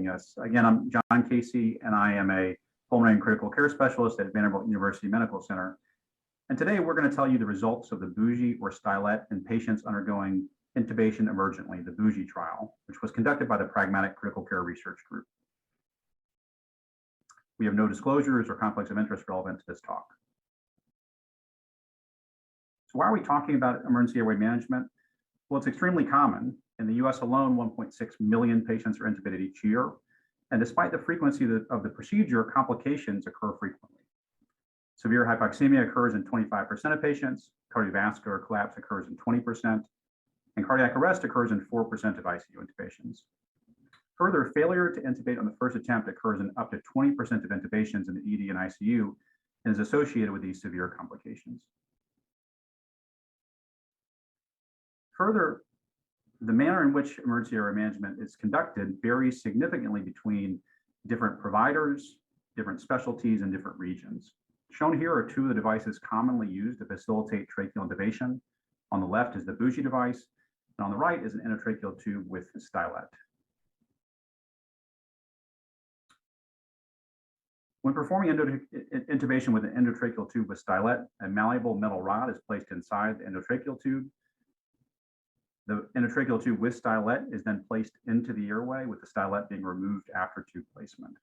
us. Again, I'm John Casey, and I am a pulmonary and critical care specialist at Vanderbilt University Medical Center. And today we're going to tell you the results of the BOUGIE or stylet in patients undergoing intubation emergently, the BOUGIE trial, which was conducted by the Pragmatic Critical Care Research Group. We have no disclosures or conflicts of interest relevant to this talk. So why are we talking about emergency airway management? Well, it's extremely common. In the US alone, 1.6 million patients are intubated each year. And despite the frequency of the procedure, complications occur frequently. Severe hypoxemia occurs in 25% of patients, cardiovascular collapse occurs in 20%, and cardiac arrest occurs in 4% of ICU intubations. Further, failure to intubate on the first attempt occurs in up to 20% of intubations in the ED and ICU and is associated with these severe complications. Further, the manner in which emergency airway management is conducted varies significantly between different providers, different specialties, and different regions. Shown here are two of the devices commonly used to facilitate tracheal intubation. On the left is the BOUGIE device, and on the right is an endotracheal tube with a stylet. When performing intubation with an endotracheal tube with stylet, a malleable metal rod is placed inside the endotracheal tube. The endotracheal tube with stylet is then placed into the airway, with the stylet being removed after tube placement.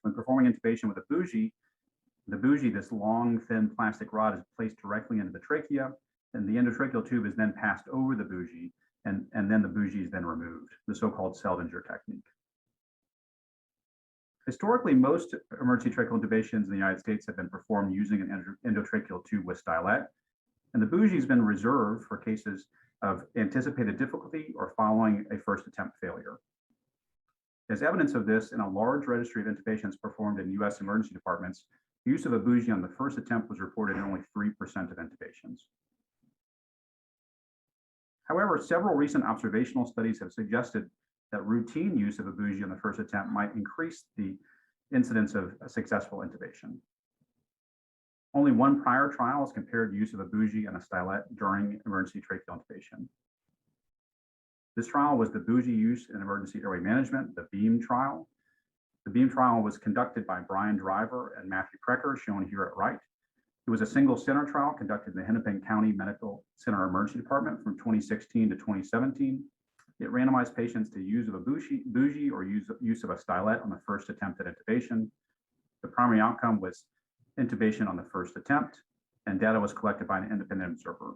When performing intubation with a BOUGIE, this long, thin plastic rod is placed directly into the trachea, and the endotracheal tube is then passed over the BOUGIE, and then the BOUGIE is then removed, the so-called Seldinger technique. Historically, most emergency tracheal intubations in the United States have been performed using an endotracheal tube with stylet, and the BOUGIE has been reserved for cases of anticipated difficulty or following a first attempt failure. As evidence of this, in a large registry of intubations performed in US emergency departments, use of a BOUGIE on the first attempt was reported in only 3% of intubations. However, several recent observational studies have suggested that routine use of a BOUGIE on the first attempt might increase the incidence of a successful intubation. Only one prior trial has compared use of a BOUGIE and a stylet during emergency tracheal intubation. This trial was the BOUGIE use in emergency airway management, the BEAM trial. The BEAM trial was conducted by Brian Driver and Matthew Precker, shown here at right. It was a single center trial conducted in the Hennepin County Medical Center Emergency Department from 2016 to 2017. It randomized patients to use of a BOUGIE or use of a stylet on the first attempt at intubation. The primary outcome was intubation on the first attempt, and data was collected by an independent observer.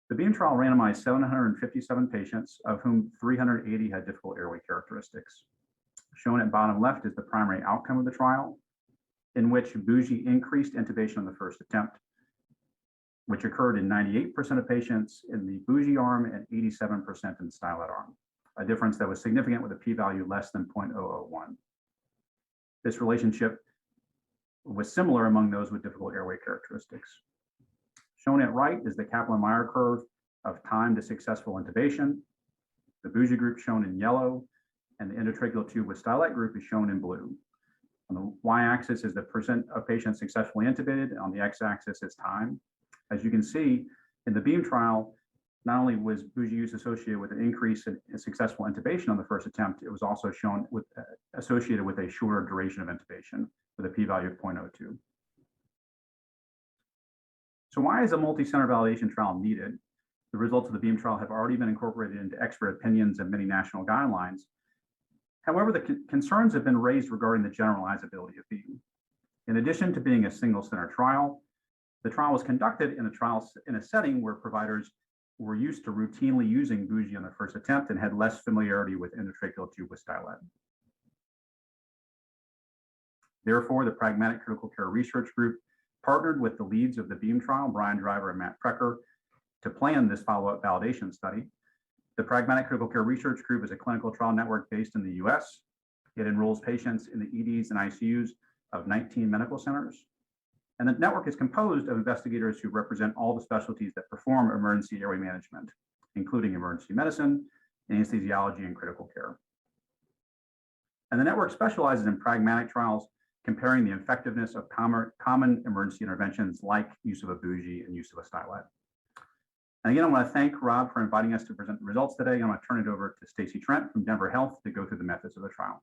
The BEAM trial randomized 757 patients, of whom 380 had difficult airway characteristics. Shown at bottom left is the primary outcome of the trial, in which BOUGIE increased intubation on the first attempt, which occurred in 98% of patients in the BOUGIE arm and 87% in the stylet arm, a difference that was significant with a p-value less than 0.001. This relationship was similar among those with difficult airway characteristics. Shown at right is the Kaplan-Meier curve of time to successful intubation. The BOUGIE group shown in yellow, and the endotracheal tube with stylet group is shown in blue. On the y-axis is the percent of patients successfully intubated, and on the x-axis is time. As you can see, in the BEAM trial, not only was BOUGIE use associated with an increase in successful intubation on the first attempt, it was also shown associated with a shorter duration of intubation with a p-value of 0.02. So why is a multi-center validation trial needed? The results of the BEAM trial have already been incorporated into expert opinions and many national guidelines. However, the concerns have been raised regarding the generalizability of BEAM. In addition to being a single center trial, the trial was conducted in a setting where providers were used to routinely using BOUGIE on their first attempt and had less familiarity with endotracheal tube with stylet. Therefore, the Pragmatic Critical Care Research Group partnered with the leads of the BEAM trial, Brian Driver and Matt Precker, to plan this follow-up validation study. The Pragmatic Critical Care Research Group is a clinical trial network based in the US. It enrolls patients in the EDs and ICUs of 19 medical centers. And the network is composed of investigators who represent all the specialties that perform emergency airway management, including emergency medicine, anesthesiology, and critical care. And the network specializes in pragmatic trials comparing the effectiveness of common emergency interventions like use of a BOUGIE and use of a stylet. And again, I want to thank Rob for inviting us to present the results today. I'm going to turn it over to Stacy Trent from Denver Health to go through the methods of the trial.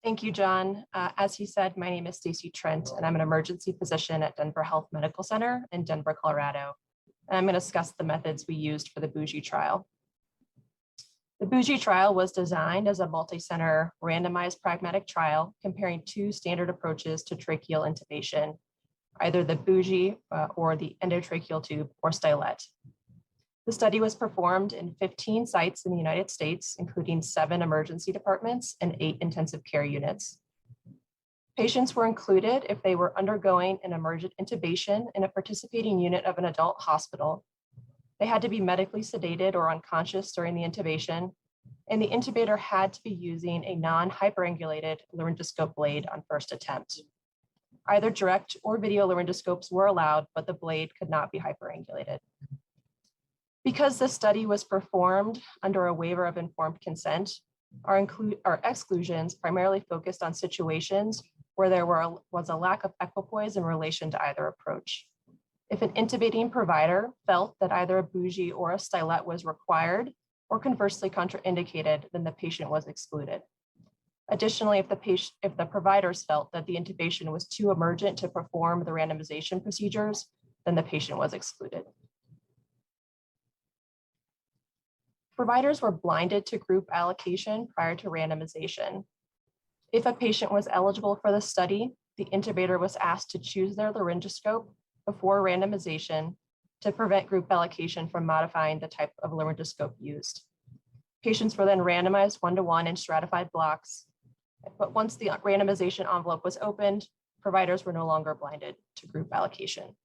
Thank you, John. As he said, my name is Stacy Trent, and I'm an emergency physician at Denver Health Medical Center in Denver, Colorado. And I'm going to discuss the methods we used for the BOUGIE trial. The BOUGIE trial was designed as a multi-center randomized pragmatic trial comparing two standard approaches to tracheal intubation, either the BOUGIE or the endotracheal tube or stylet. The study was performed in 15 sites in the United States, including 7 emergency departments and 8 intensive care units. Patients were included if they were undergoing an emergent intubation in a participating unit of an adult hospital. They had to be medically sedated or unconscious during the intubation, and the intubator had to be using a non-hyperangulated laryngoscope blade on first attempt. Either direct or video laryngoscopes were allowed, but the blade could not be hyperangulated. Because this study was performed under a waiver of informed consent, our exclusions primarily focused on situations where there was a lack of equipoise in relation to either approach. If an intubating provider felt that either a BOUGIE or a stylet was required, or conversely contraindicated, then the patient was excluded. Additionally, if the providers felt that the intubation was too emergent to perform the randomization procedures, then the patient was excluded. Providers were blinded to group allocation prior to randomization. If a patient was eligible for the study, the intubator was asked to choose their laryngoscope before randomization to prevent group allocation from modifying the type of laryngoscope used. Patients were then randomized 1-to-1 in stratified blocks, but once the randomization envelope was opened, providers were no longer blinded to group allocation.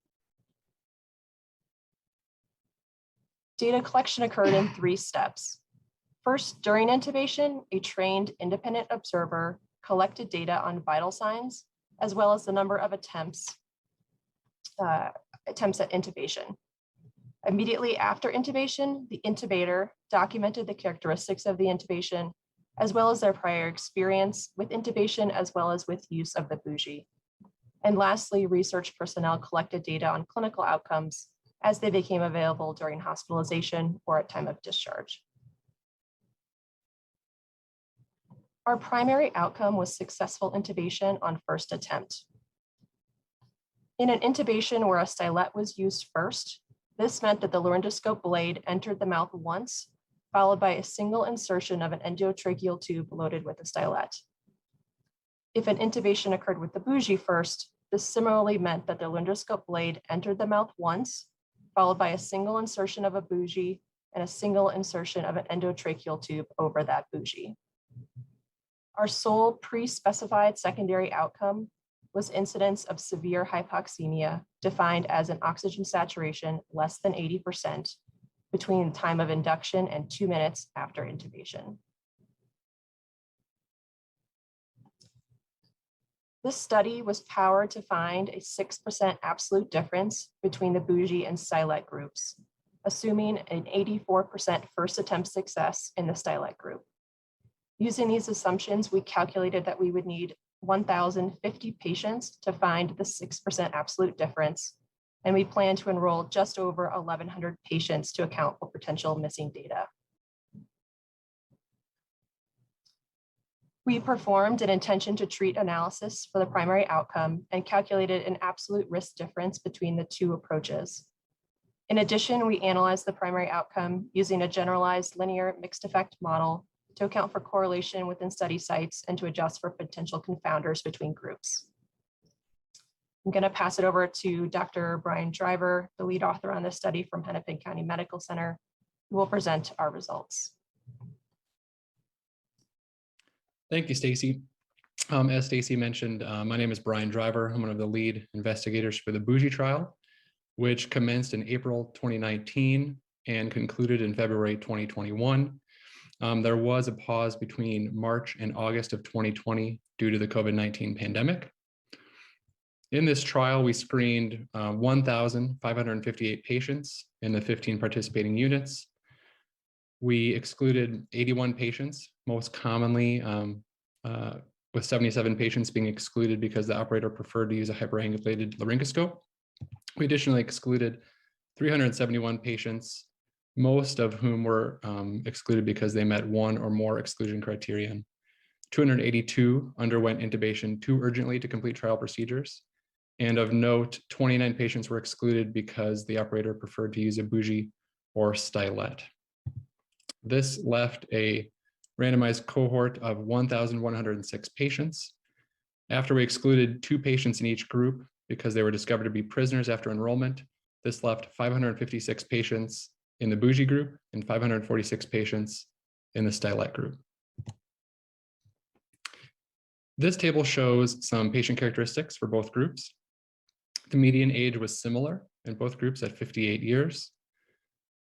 Data collection occurred in 3 steps. First, during intubation, a trained independent observer collected data on vital signs, as well as the number of attempts at intubation. Immediately after intubation, the intubator documented the characteristics of the intubation, as well as their prior experience with intubation, as well as with use of the BOUGIE. And lastly, research personnel collected data on clinical outcomes as they became available during hospitalization or at time of discharge. Our primary outcome was successful intubation on first attempt. In an intubation where a stylet was used first, this meant that the laryngoscope blade entered the mouth once, followed by a single insertion of an endotracheal tube loaded with a stylet. If an intubation occurred with the BOUGIE first, this similarly meant that the laryngoscope blade entered the mouth once, followed by a single insertion of a BOUGIE and a single insertion of an endotracheal tube over that BOUGIE. Our sole pre-specified secondary outcome was incidence of severe hypoxemia, defined as an oxygen saturation less than 80% between the time of induction and 2 minutes after intubation. This study was powered to find a 6% absolute difference between the BOUGIE and stylet groups, assuming an 84% first attempt success in the stylet group. Using these assumptions, we calculated that we would need 1,050 patients to find the 6% absolute difference, and we plan to enroll just over 1,100 patients to account for potential missing data. We performed an intention to treat analysis for the primary outcome and calculated an absolute risk difference between the 2 approaches. In addition, we analyzed the primary outcome using a generalized linear mixed effect model to account for correlation within study sites and to adjust for potential confounders between groups. I'm going to pass it over to Dr. Brian Driver, the lead author on this study from Hennepin County Medical Center, who will present our results. Thank you, Stacy. As Stacy mentioned, my name is Brian Driver. I'm one of the lead investigators for the BOUGIE trial, which commenced in April 2019 and concluded in February 2021. There was a pause between March and August of 2020 due to the COVID-19 pandemic. In this trial, we screened 1,558 patients in the 15 participating units. We excluded 81 patients, most commonly with 77 patients being excluded because the operator preferred to use a hyperangulated laryngoscope. We additionally excluded 371 patients, most of whom were excluded because they met one or more exclusion criterion. 282 underwent intubation too urgently to complete trial procedures. And of note, 29 patients were excluded because the operator preferred to use a bougie or stylet. This left a randomized cohort of 1,106 patients. After we excluded 2 patients in each group because they were discovered to be prisoners after enrollment, this left 556 patients in the bougie group and 546 patients in the stylet group. This table shows some patient characteristics for both groups. The median age was similar in both groups at 58 years.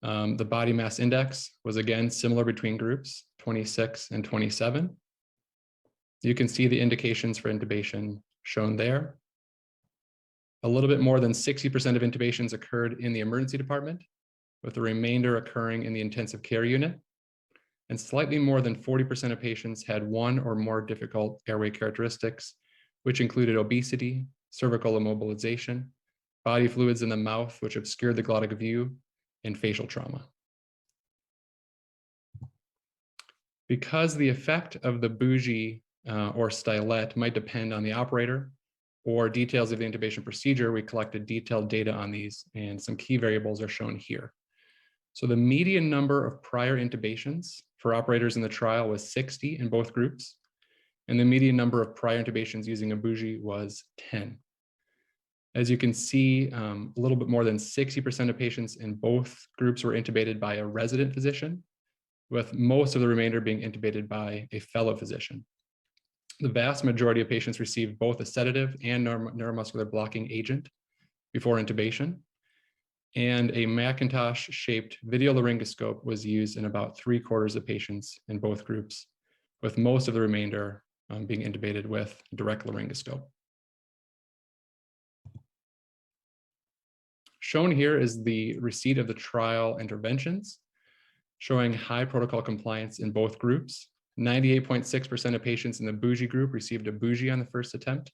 The body mass index was again similar between groups, 26 and 27. You can see the indications for intubation shown there. A little bit more than 60% of intubations occurred in the emergency department, with the remainder occurring in the intensive care unit. And slightly more than 40% of patients had one or more difficult airway characteristics, which included obesity, cervical immobilization, body fluids in the mouth, which obscured the glottic view, and facial trauma. Because the effect of the bougie or stylet might depend on the operator or details of the intubation procedure, we collected detailed data on these, and some key variables are shown here. So the median number of prior intubations for operators in the trial was 60 in both groups, and the median number of prior intubations using a bougie was 10. As you can see, a little bit more than 60% of patients in both groups were intubated by a resident physician, with most of the remainder being intubated by a fellow physician. The vast majority of patients received both a sedative and neuromuscular blocking agent before intubation, and a Macintosh-shaped video laryngoscope was used in about 3/4 of patients in both groups, with most of the remainder being intubated with direct laryngoscope. Shown here is the receipt of the trial interventions, showing high protocol compliance in both groups. 98.6% of patients in the bougie group received a bougie on the first attempt,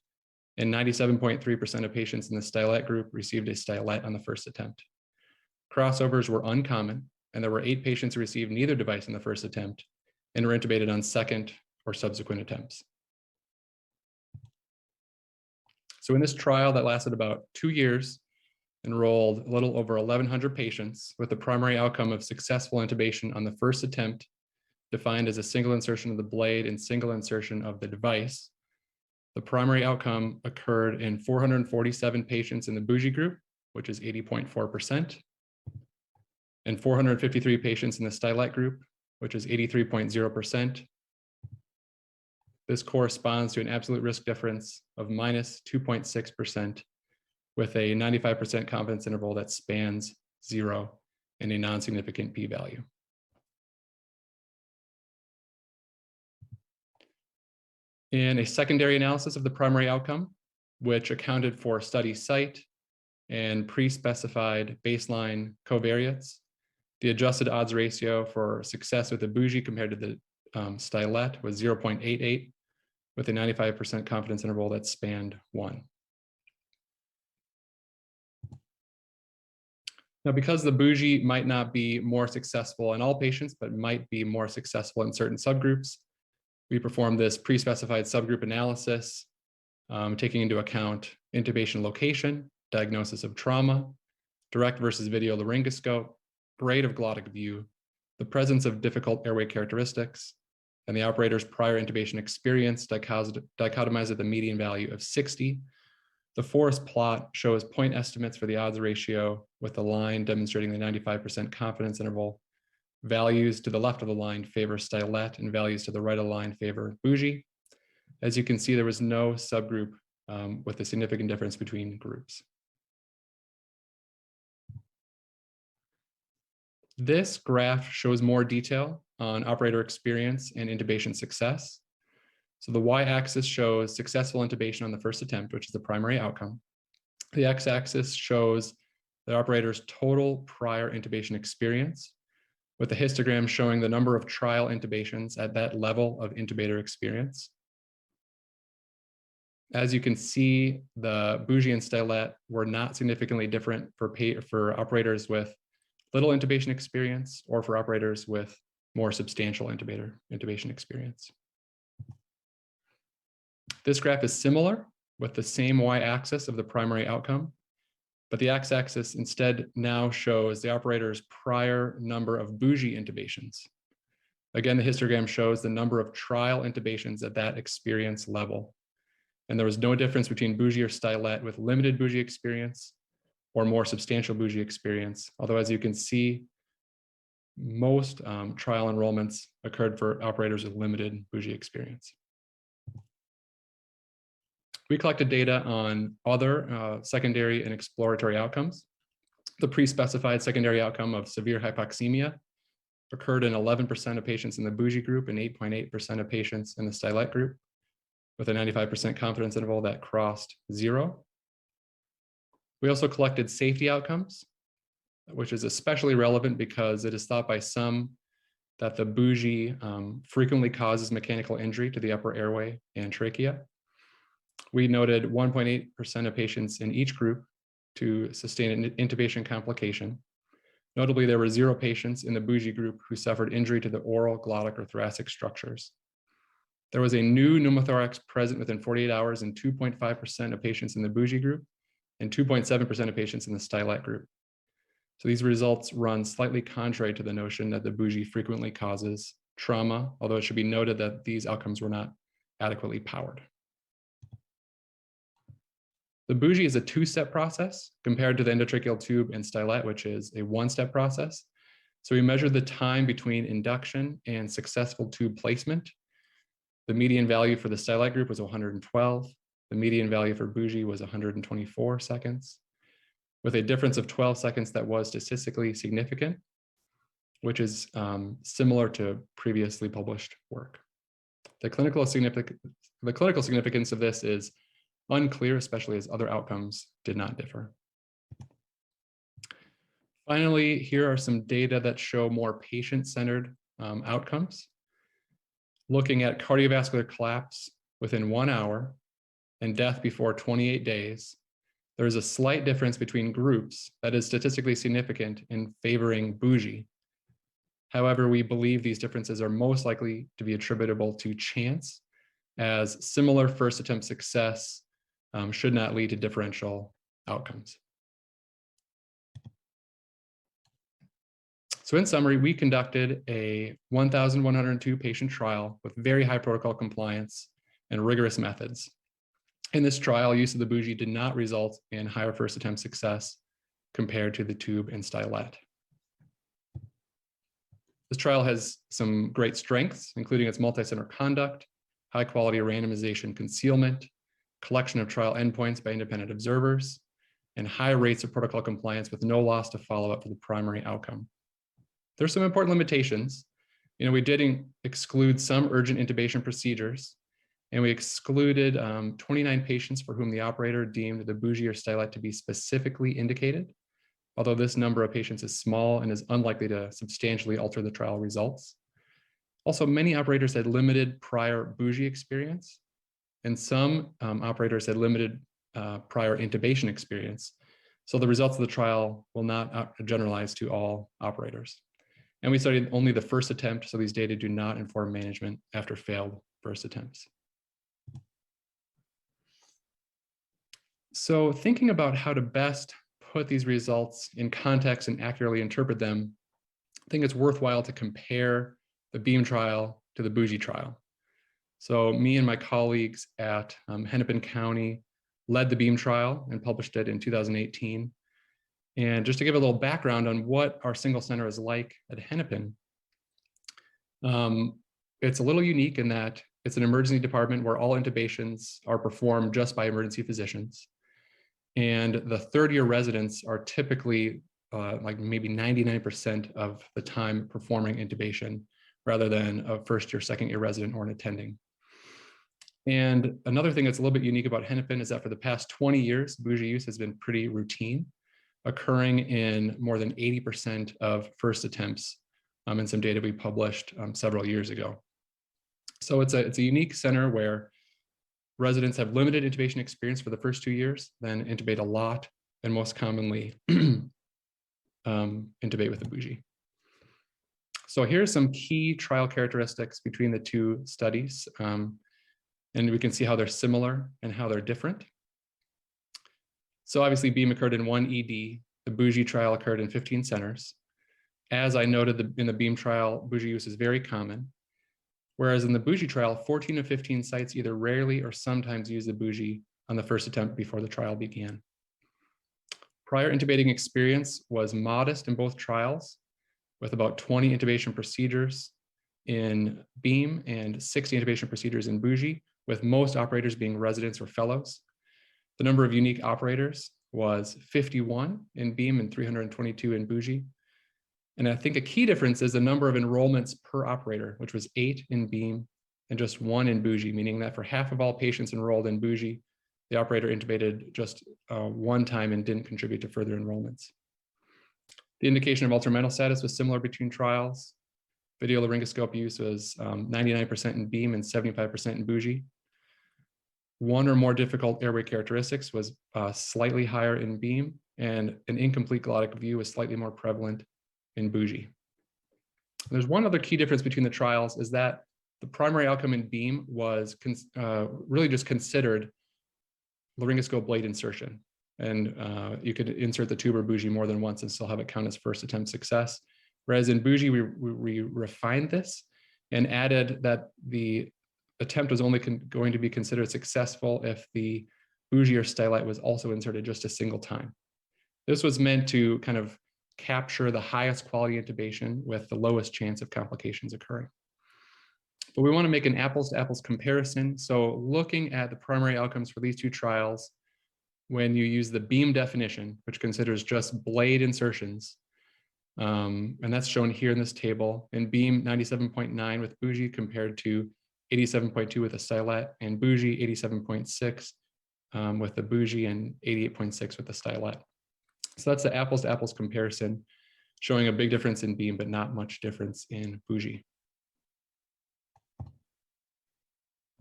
and 97.3% of patients in the stylet group received a stylet on the first attempt. Crossovers were uncommon, and there were 8 patients who received neither device in the first attempt and were intubated on second or subsequent attempts. So in this trial that lasted about 2 years, enrolled a little over 1,100 patients with the primary outcome of successful intubation on the first attempt, defined as a single insertion of the blade and single insertion of the device. The primary outcome occurred in 447 patients in the bougie group, which is 80.4%, and 453 patients in the stylet group, which is 83.0%. This corresponds to an absolute risk difference of -2.6%, with a 95% confidence interval that spans 0 and a non-significant p-value. In a secondary analysis of the primary outcome, which accounted for study site and pre-specified baseline covariates, the adjusted odds ratio for success with the bougie compared to the stylet was 0.88, with a 95% confidence interval that spanned 1. Now, because the bougie might not be more successful in all patients, but might be more successful in certain subgroups, we performed this pre-specified subgroup analysis, taking into account intubation location, diagnosis of trauma, direct versus video laryngoscope, grade of glottic view, the presence of difficult airway characteristics, and the operator's prior intubation experience, dichotomized at the median value of 60. The forest plot shows point estimates for the odds ratio, with the line demonstrating the 95% confidence interval. Values to the left of the line favor stylet, and values to the right of the line favor bougie. As you can see, there was no subgroup with a significant difference between groups. This graph shows more detail on operator experience and intubation success. So the y-axis shows successful intubation on the first attempt, which is the primary outcome. The x-axis shows the operator's total prior intubation experience, with the histogram showing the number of trial intubations at that level of intubator experience. As you can see, the BOUGIE and stylet were not significantly different for operators with little intubation experience or for operators with more substantial intubation experience. This graph is similar with the same y-axis of the primary outcome, but the x-axis instead now shows the operator's prior number of BOUGIE intubations. Again, the histogram shows the number of trial intubations at that experience level. And there was no difference between BOUGIE or stylet with limited BOUGIE experience or more substantial BOUGIE experience. Although, as you can see, most trial enrollments occurred for operators with limited BOUGIE experience. We collected data on other secondary and exploratory outcomes. The pre-specified secondary outcome of severe hypoxemia occurred in 11% of patients in the BOUGIE group and 8.8% of patients in the stylet group, with a 95% confidence interval that crossed 0. We also collected safety outcomes, which is especially relevant because it is thought by some that the BOUGIE frequently causes mechanical injury to the upper airway and trachea. We noted 1.8% of patients in each group to sustain an intubation complication. Notably, there were 0 patients in the BOUGIE group who suffered injury to the oral, glottic, or thoracic structures. There was a new pneumothorax present within 48 hours in 2.5% of patients in the BOUGIE group and 2.7% of patients in the stylet group. So these results run slightly contrary to the notion that the BOUGIE frequently causes trauma, although it should be noted that these outcomes were not adequately powered. The BOUGIE is a 2-step process compared to the endotracheal tube and stylet, which is a 1-step process. So we measured the time between induction and successful tube placement. The median value for the stylet group was 112. The median value for BOUGIE was 124 seconds, with a difference of 12 seconds that was statistically significant, which is similar to previously published work. The clinical significance of this is unclear, especially as other outcomes did not differ. Finally, here are some data that show more patient-centered outcomes. Looking at cardiovascular collapse within 1 hour and death before 28 days, there is a slight difference between groups that is statistically significant in favoring BOUGIE. However, we believe these differences are most likely to be attributable to chance, as similar first attempt success should not lead to differential outcomes. So in summary, we conducted a 1,102 patient trial with very high protocol compliance and rigorous methods. In this trial, use of the BOUGIE did not result in higher first attempt success compared to the tube and stylet. This trial has some great strengths, including its multi-center conduct, high quality randomization concealment, collection of trial endpoints by independent observers, and high rates of protocol compliance with no loss to follow-up for the primary outcome. There's some important limitations. We did exclude some urgent intubation procedures, and we excluded 29 patients for whom the operator deemed the BOUGIE or stylet to be specifically indicated, although this number of patients is small and is unlikely to substantially alter the trial results. Also, many operators had limited prior BOUGIE experience, and some operators had limited prior intubation experience. So the results of the trial will not generalize to all operators. And we studied only the first attempt, so these data do not inform management after failed first attempts. So thinking about how to best put these results in context and accurately interpret them, I think it's worthwhile to compare the BEAM trial to the BOUGIE trial. So me and my colleagues at Hennepin County led the BEAM trial and published it in 2018. And just to give a little background on what our single center is like at Hennepin, it's a little unique in that it's an emergency department where all intubations are performed just by emergency physicians. And the third-year residents are typically like maybe 99% of the time performing intubation, rather than a first-year, second-year resident or an attending. And another thing that's a little bit unique about Hennepin is that for the past 20 years, BOUGIE use has been pretty routine, occurring in more than 80% of first attempts in some data we published several years ago. So it's a unique center where Residents have limited intubation experience for the first 2 years, then intubate a lot, and most commonly intubate with a bougie. So here's some key trial characteristics between the two studies. And we can see how they're similar and how they're different. So obviously BEAM occurred in 1 ED. The BOUGIE trial occurred in 15 centers. As I noted in the BEAM trial, bougie use is very common. Whereas in the BOUGIE trial, 14 of 15 sites either rarely or sometimes use the bougie on the first attempt before the trial began. Prior intubating experience was modest in both trials, with about 20 intubation procedures in BEAM and 60 intubation procedures in BOUGIE, with most operators being residents or fellows. The number of unique operators was 51 in BEAM and 322 in BOUGIE. And I think a key difference is the number of enrollments per operator, which was 8 in BEAM and just 1 in BOUGIE, meaning that for half of all patients enrolled in BOUGIE, the operator intubated just 1 time and didn't contribute to further enrollments. The indication of ultramental status was similar between trials. Video laryngoscope use was 99% in BEAM and 75% in BOUGIE. 1 or more difficult airway characteristics was slightly higher in BEAM, and an incomplete glottic view was slightly more prevalent in BOUGIE. There's one other key difference between the trials is that the primary outcome in BEAM was really just considered laryngoscope blade insertion. And you could insert the tube or BOUGIE more than once and still have it count as first attempt success. Whereas in BOUGIE, we refined this and added that the attempt was only going to be considered successful if the bougie or stylet was also inserted just a single time. This was meant to kind of capture the highest quality intubation with the lowest chance of complications occurring. But we want to make an apples to apples comparison. So looking at the primary outcomes for these two trials, when you use the BEAM definition, which considers just blade insertions, and that's shown here in this table, in BEAM 97.9 with bougie compared to 87.2 with a stylet, and bougie 87.6 with the bougie and 88.6 with the stylet. So that's the apples to apples comparison, showing a big difference in BEAM, but not much difference in bougie.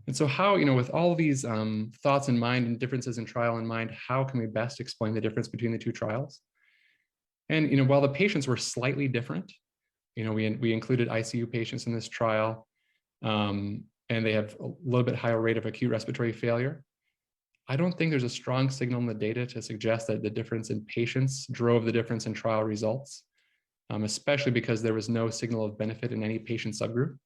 And so how, with all of these thoughts in mind and differences in trial in mind, how can we best explain the difference between the two trials? And while the patients were slightly different, we included ICU patients in this trial, and they have a little bit higher rate of acute respiratory failure. I don't think there's a strong signal in the data to suggest that the difference in patients drove the difference in trial results, especially because there was no signal of benefit in any patient subgroup.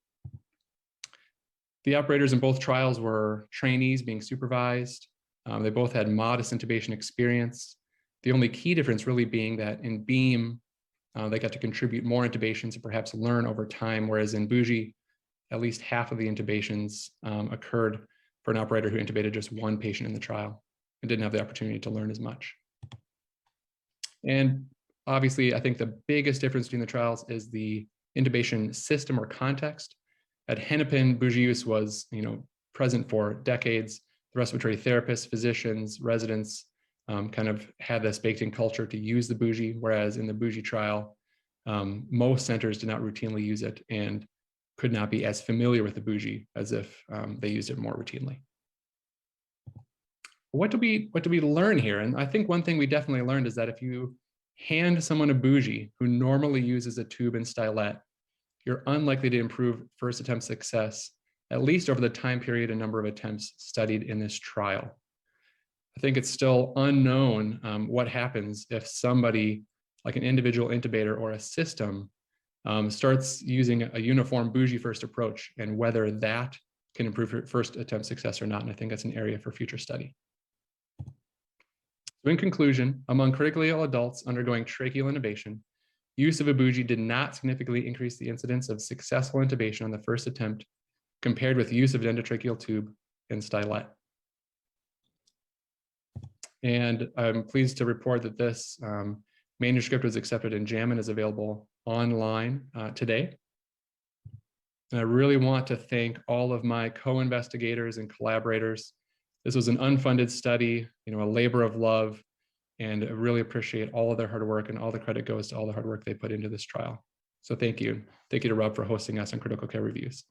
The operators in both trials were trainees being supervised. They both had modest intubation experience. The only key difference really being that in BEAM, they got to contribute more intubations and perhaps learn over time, whereas in bougie, at least half of the intubations occurred for an operator who intubated just 1 patient in the trial and didn't have the opportunity to learn as much. And obviously, I think the biggest difference between the trials is the intubation system or context. At Hennepin, bougie use was present for decades. The respiratory therapists, physicians, residents kind of had this baked in culture to use the bougie, whereas in the bougie trial, most centers did not routinely use it and could not be as familiar with the bougie as if they used it more routinely. What do we learn here? And I think one thing we definitely learned is that if you hand someone a bougie who normally uses a tube and stylet, you're unlikely to improve first attempt success, at least over the time period and number of attempts studied in this trial. I think it's still unknown what happens if somebody, like an individual intubator or a system, starts using a uniform bougie first approach, and whether that can improve first attempt success or not. And I think that's an area for future study. So in conclusion, among critically ill adults undergoing tracheal intubation, use of a bougie did not significantly increase the incidence of successful intubation on the first attempt compared with use of an endotracheal tube and stylet. And I'm pleased to report that this manuscript was accepted in JAMA and is available online today. And I really want to thank all of my co-investigators and collaborators. This was an unfunded study, a labor of love, and I really appreciate all of their hard work, and all the credit goes to all the hard work they put into this trial. So thank you. Thank you to Rob for hosting us on Critical Care Reviews.